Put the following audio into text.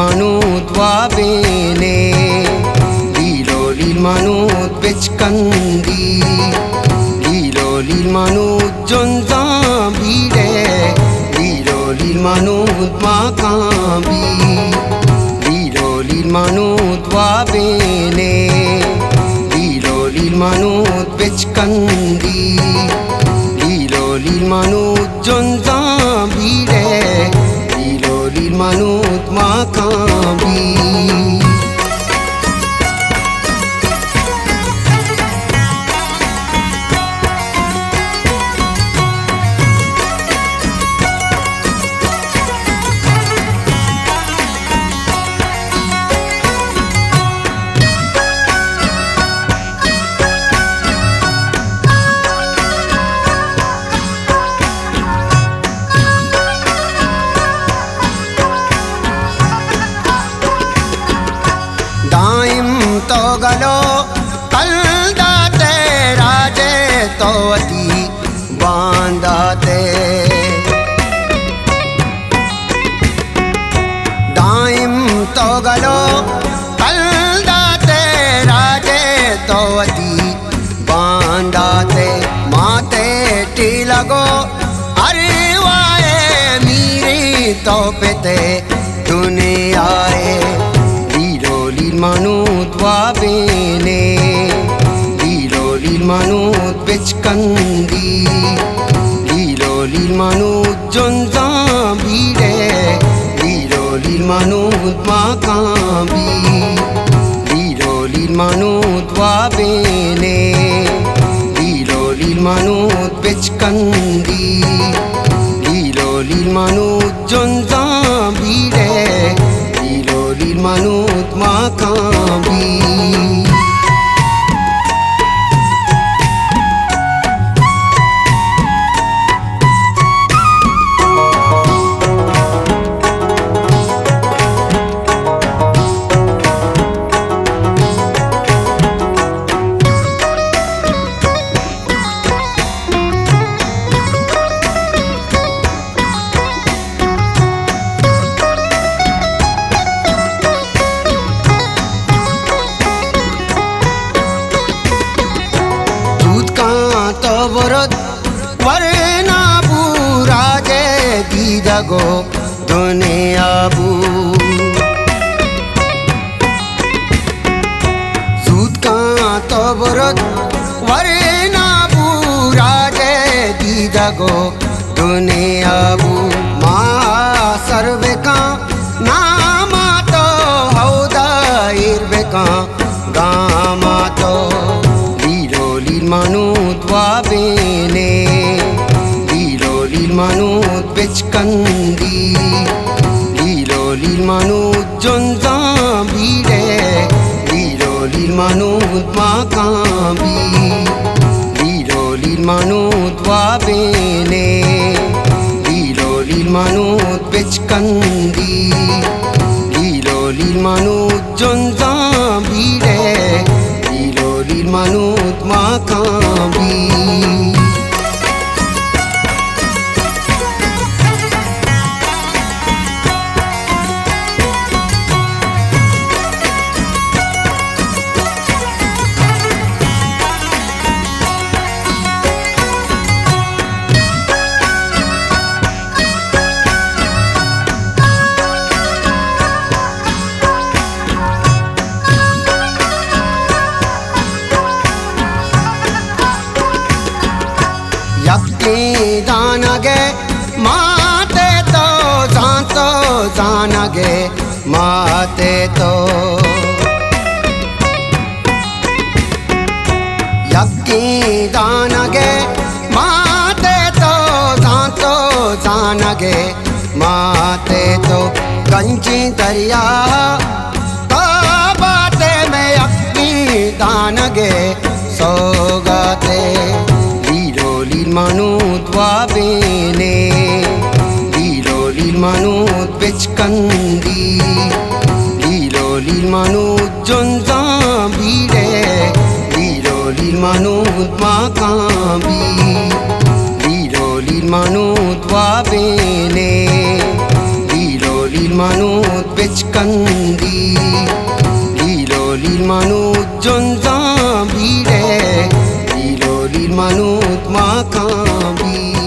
manut wa bene lil manut bechkandi lil manut jonza bide lil manut makambi lil manut wa bene lil manut bechkandi lil manut jonza bide lil manut makambi. तो गलो कलदाते राजे तो अति बांधाते दाइम तो गलो कलदाते राजे तो अति बांधाते माते टी लगो अरे वाए मीरी तो पेते दुनियाए lil manut wa bene lil manut bechkandi lil manut jonza bide lil manut makambi lil manut wa bene lil manut bechkandi lil manut jonza bide lil manut makambi. वरद वरना बुराजे दीदगो दुनिया बू सूद का तो वरद वरना बुराजे दीदगो दुनिया बू माँ सर्वे का नामा तो हौदा इर्वे का गामा तो lil manut wa bene lil manut bechkandi lil manut jonza bide lil manut makambi lil manut wa bene lil manut bechkandi lil manut jonza bide lil manut makambi. दानगे माते तो जानगे माते तो यक्की दानगे माते तो जानगे माते तो गंजी दरिया तो बाते में यक्की दानगे सोगाते lil manut wa bene lil manut bechkandi lil manut jonza bide lil manut makambi lil manut wa bene lil manut bechkandi kandi lilo lil manut jon zambire lilo lil manut makabi